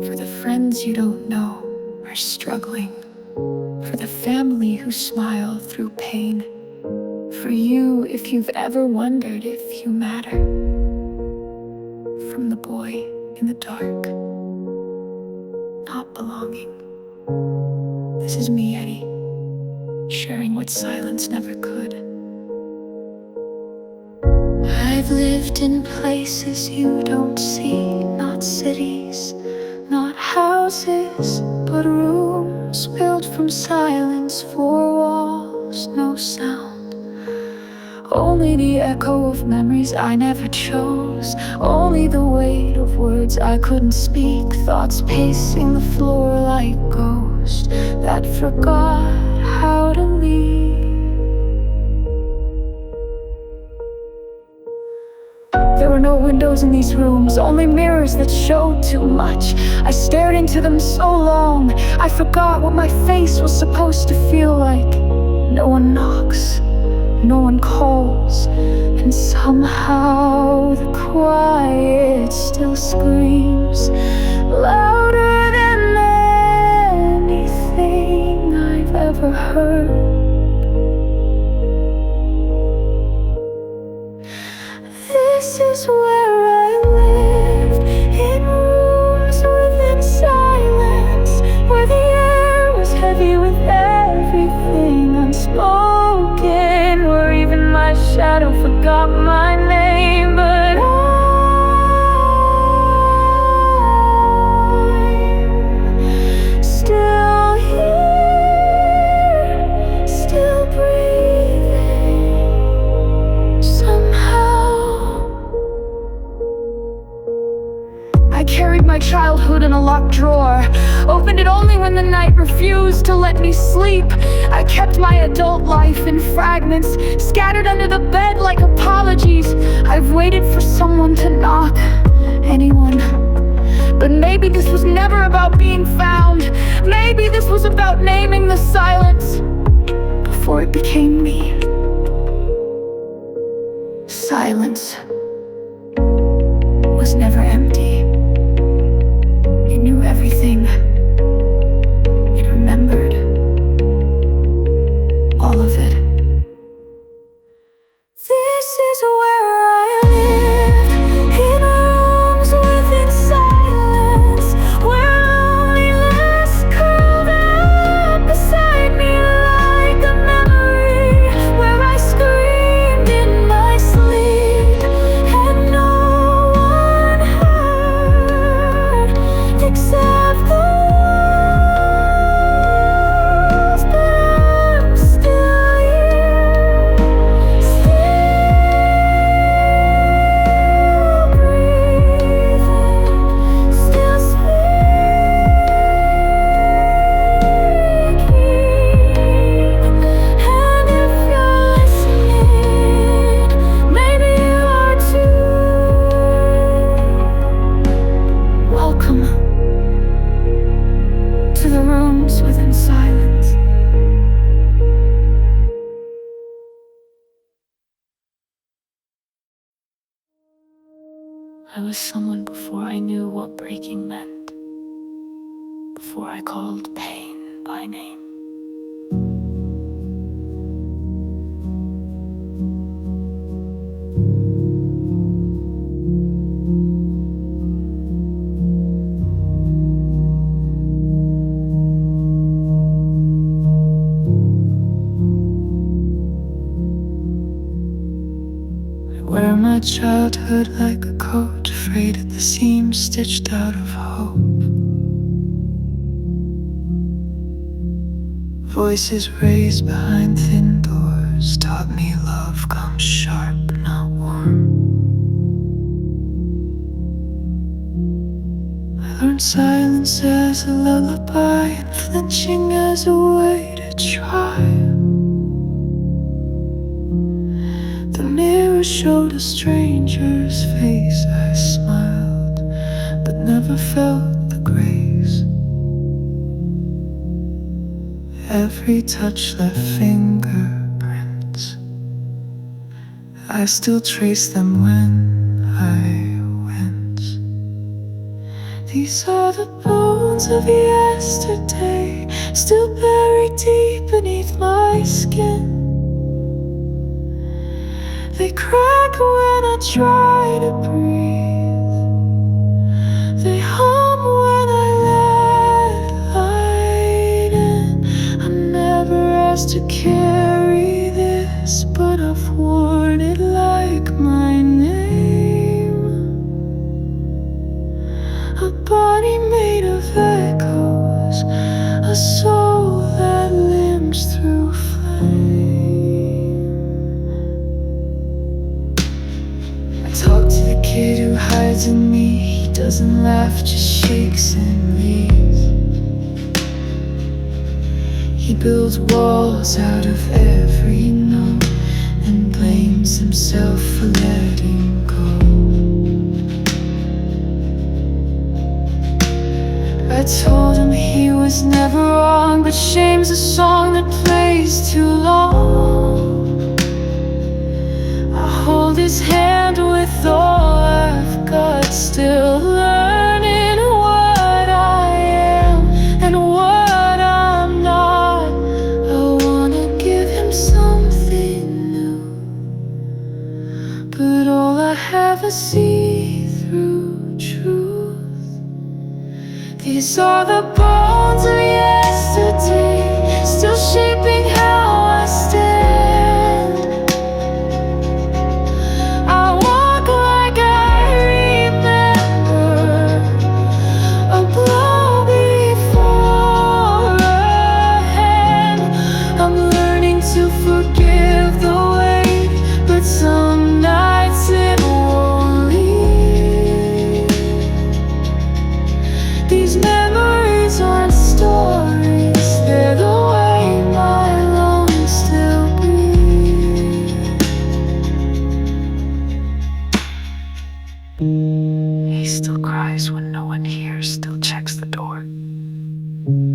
For the friends you don't know are struggling. For the family who smile through pain. For you, if you've ever wondered if you matter. From the boy in the dark, not belonging. This is me, Eddie, sharing what silence never could. I've lived in places you don't see, not cities, not houses, but rooms built from silence, four walls, no sound. Only the echo of memories I never chose, only the weight of words I couldn't speak, thoughts pacing the floor like ghosts that forgot how to leave. There were no windows in these rooms, only mirrors that showed too much. I stared into them so long, I forgot what my face was supposed to feel like. No one knocks, no one calls, and somehow the quiet still screams louder than anything I've ever heard. This is where I live, in rooms within silence, where the air was heavy with everything unspoken, where even my shadow forgot my name, but I'm still here, still breathing, somehow. I carried my childhood in a locked drawer, opened it only when the night refused to let me sleep. I kept my adult life in fragments, scattered under the bed like apologies. I've waited for someone to knock, anyone. But maybe this was never about being found. Maybe this was about naming the silence before it became me. Silence was never empty. It knew everything. It remembered all of it. This is where I live, in rooms within silence, where loneliness curled up beside me like a memory, where I screamed in my sleep and no one heard except the walls. But I'm still here, still breathing, still speaking. And if you're listening, maybe you are too. Welcome to the rooms within silence. I was someone before I knew what breaking meant, before I called pain by name. I wear my childhood like a coat, frayed at the seams, stitched out of hope. Voices raised behind thin doors taught me love comes sharp, not warm. I learned silence as a lullaby and flinching as a way to try. The mirror showed a stranger's face. I smiled, but never felt the grace. Every touch left fingerprints. I still trace them when I wince. These are the bones of yesterday, still buried deep beneath my skin. They crack when I try to breathe. They hum when I let light in. I never asked to carry this, but I've worn it like my name. A body made of echoes, a soul that limps through flame. I talk to the kid who hides in me. He doesn't laugh, just shakes and leaves. He builds walls out of every no and blames himself for letting go. I told him he was never wrong, but shame's a song that plays too long. I hold his hand with all I've got, still learning what I am and what I'm not. I wanna give him something new, but all I have is see-through truth. These are the bones of yesterday, still shaping how I stand. I walk like I remember, a blow before a hand. I'm learning to forgive the weight, but some nights it won't leave. These memories aren't stories, they're the way my lungs still breathe. He still cries when no one hears, still checks the door,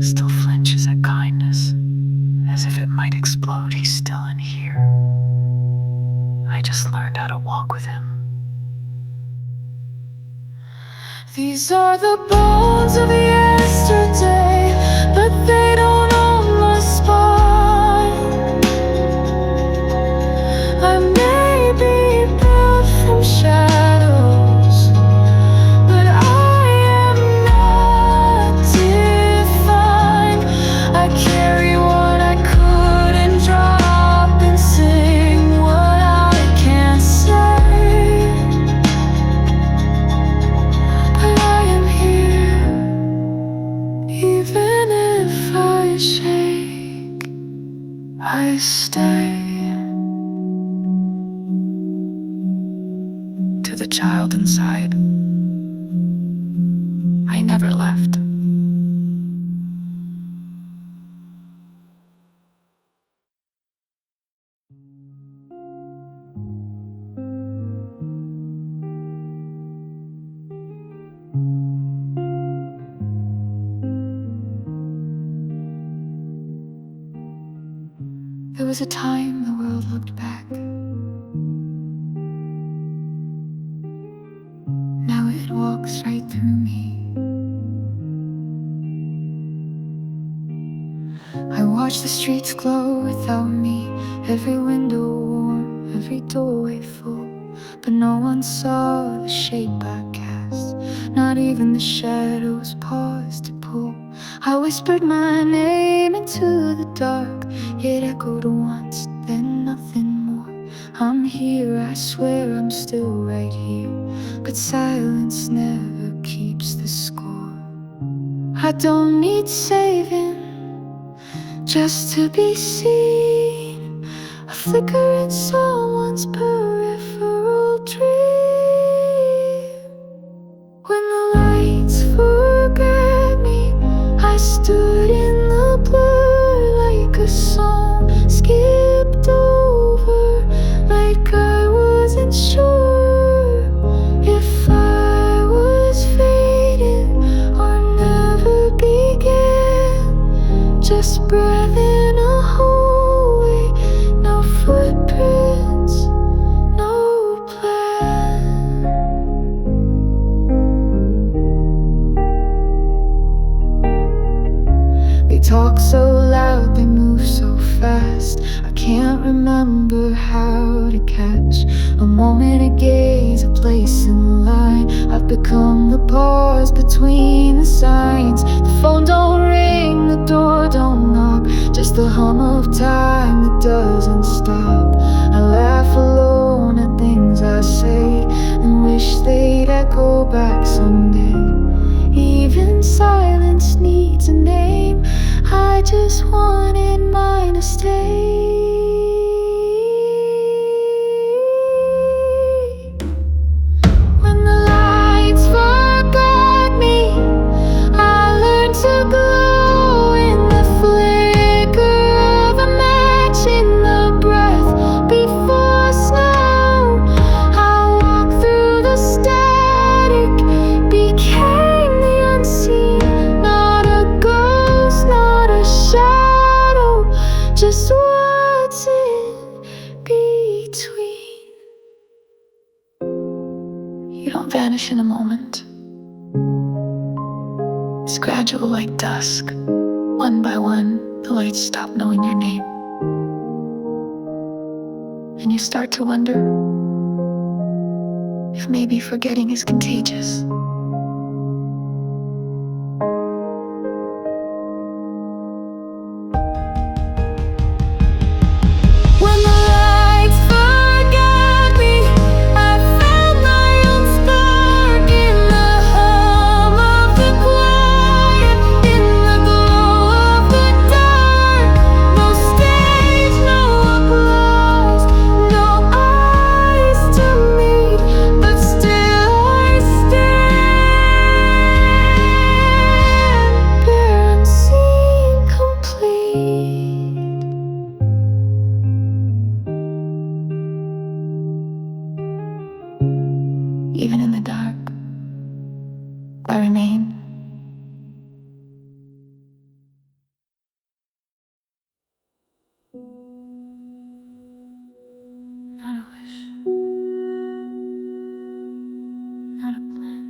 still flinches at kindness, as if it might explode. He's still in here. I just learned how to walk with him. These are the bones of yesterday, but they don't own my spine. I may be built from shadows, but I am not defined. I carry what I couldn't drop and sing what I can't say. But I am here, even if I shake, I stay. To the child inside, I never left. There was a time the world looked back. Now it walks right through me. I watch the streets glow without me, every window warm, every doorway full. But no one saw the shape I cast, not even the shadows paused to pull. I whispered my name into the dark, it echoed once, then nothing more. I'm here, I swear I'm still right here, but silence never keeps the score. I don't need saving just to be seen, a flicker in someone's peripheral dream. When the lights forget me, I stood in the blur like a song skipped over, like I wasn't sure if I was fading or never began. Just breath in a hallway, no footprints. can't remember how to catch a moment, a gaze, a place in the line. I've become the pause between the signs. The phone don't ring, the door don't knock, just the hum of time that doesn't stop. I laugh alone at things I say and wish they'd echo back someday. Even silence needs a name, I just wanted mine to stay. When the lights forgot me, I learned to glow in the flicker of a match, in the breath before snow. I walked through the static, became the unseen, not a ghost, not a shadow, just what's in between. You don't vanish in a moment. It's gradual like dusk. One by one, the lights stop knowing your name. And you start to wonder if maybe forgetting is contagious. When the lights forgot me, I found my own spark in the hum of the quiet, in the glow of the dark. No stage, no applause, no eyes to meet, but still I stand bare, unseen, complete. Even in the dark, I remain. Not a wish, not a plan,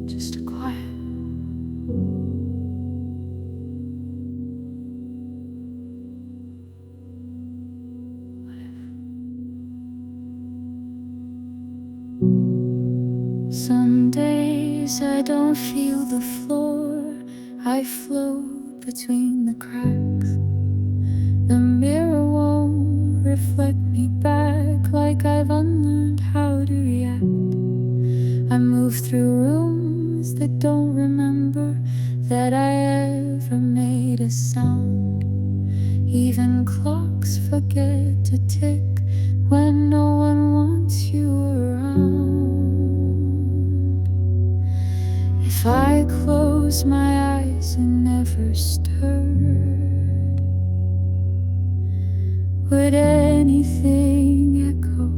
just a quiet. Some days I don't feel the floor, I float between the cracks. The mirror won't reflect me back, like I've unlearned how to react. I move through rooms that don't remember that I ever made a sound. Even clocks forget to tick when no one wants you around. If I close my eyes and never stirred, would anything echo?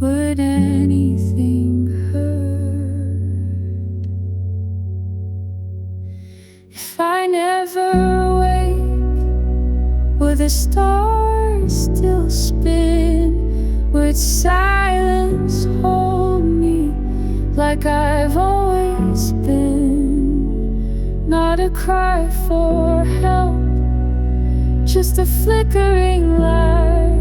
Would anything hurt? If I never wake, would the stars still spin? Would silence hold me like I've always been? Not a cry for help, just a flickering light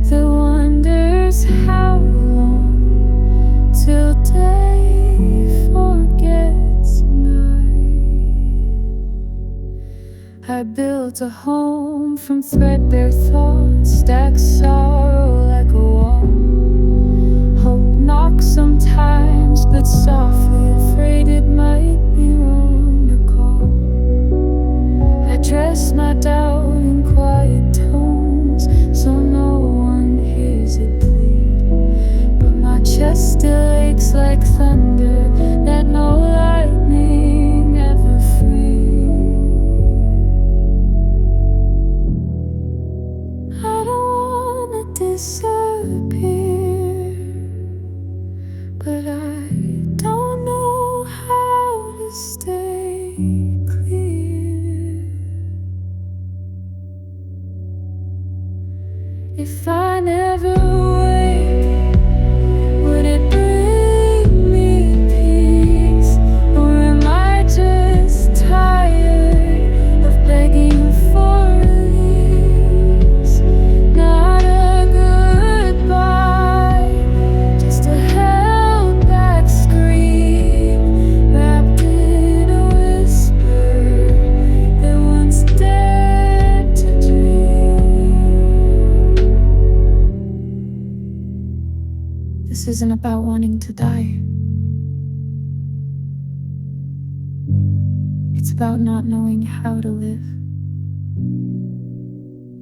that wonders how long till day forgets night. I built a home from threadbare thoughts, stacked sorrow like a wall. Hope knocks sometimes, but softly, afraid it might be wrong to call. I dress my doubt in quiet tones, so no one hears it bleed. But my chest still aches like thunder that no lightning ever free. I don't wanna disappear, but I don't know how to isn't about wanting to die. It's about not knowing how to live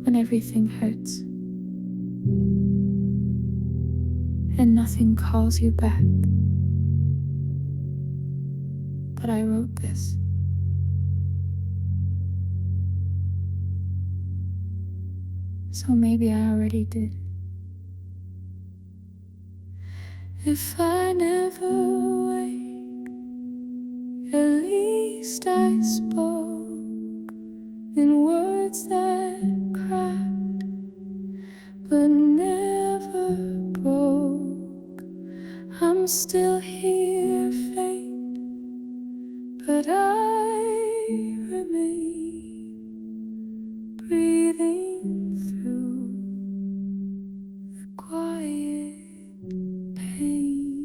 when everything hurts and nothing calls you back. But I wrote this. So maybe I already did. If I never wake, at least I spoke in words that cracked but never broke. I'm still here, faint, but I remain, breathing through the quiet pain.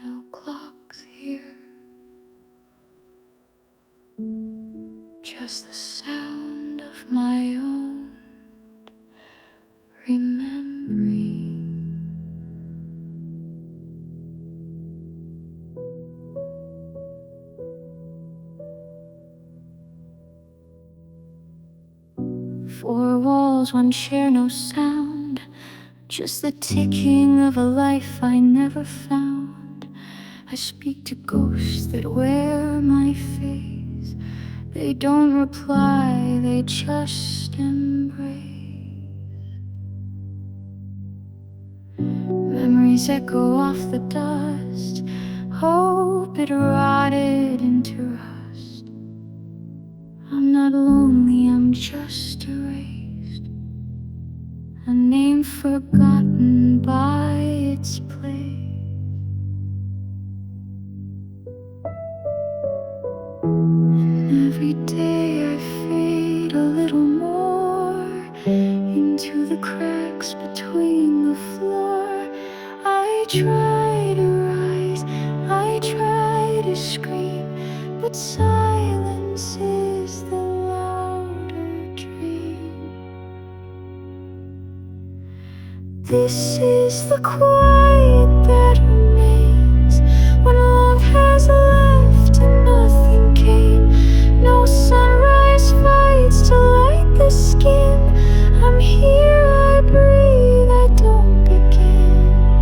No clocks here, just the sound of my own remembering. Four walls, one chair, no sound, just the ticking of a life I never found. I speak to ghosts that wear my face. They don't reply, they just embrace. Memories echo off the dust, hope it rotted into rust. I'm not lonely, I'm just erased, a name forgotten by its place. Every day I fade a little more into the cracks between the floor. I try to rise, I try to scream, but silence is the louder dream. This is the quiet that remains when love has left and nothing came. No sunrise fights to light the skin. I'm here, I breathe, I don't begin.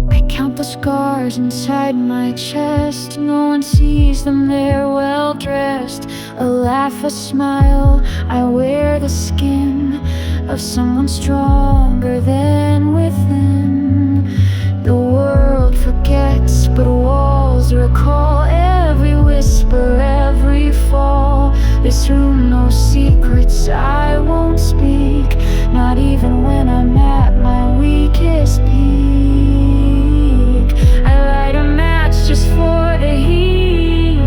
I count the scars inside my chest. No one sees them, they're well dressed. A laugh, a smile, I wear the skin of someone stronger than within. The world forgets, but walls recall every whisper, every fall. This room, no secrets I won't speak, not even when I'm at my weakest peak. I light a match just for the heat,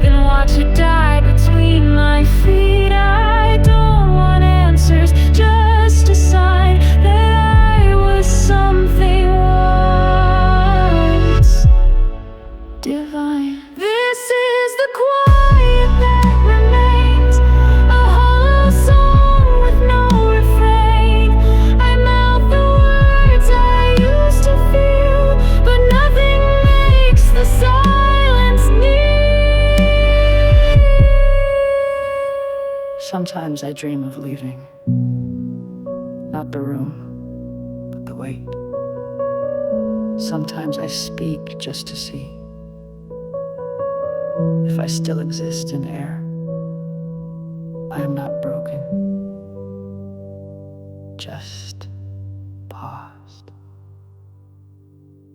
then watch it die between my feet. I don't want answers, just a sign that I was something once divine. This is the quiet that remains, a hollow song with no refrain. I mouth the words I used to feel, but nothing makes the silence need. Sometimes I dream of leaving, not the room, but the weight. Sometimes I speak just to see if I still exist in air. I am not broken, just paused.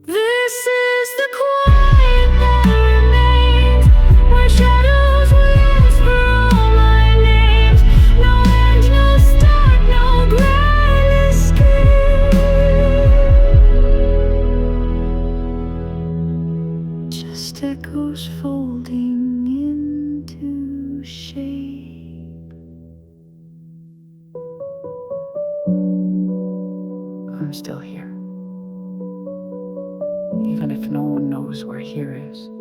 This is the quiet that remains, where shadows whisper all my names. No end, no start, no grand escape. Just echoes folding into shape. I'm still here, even if no one knows where here is.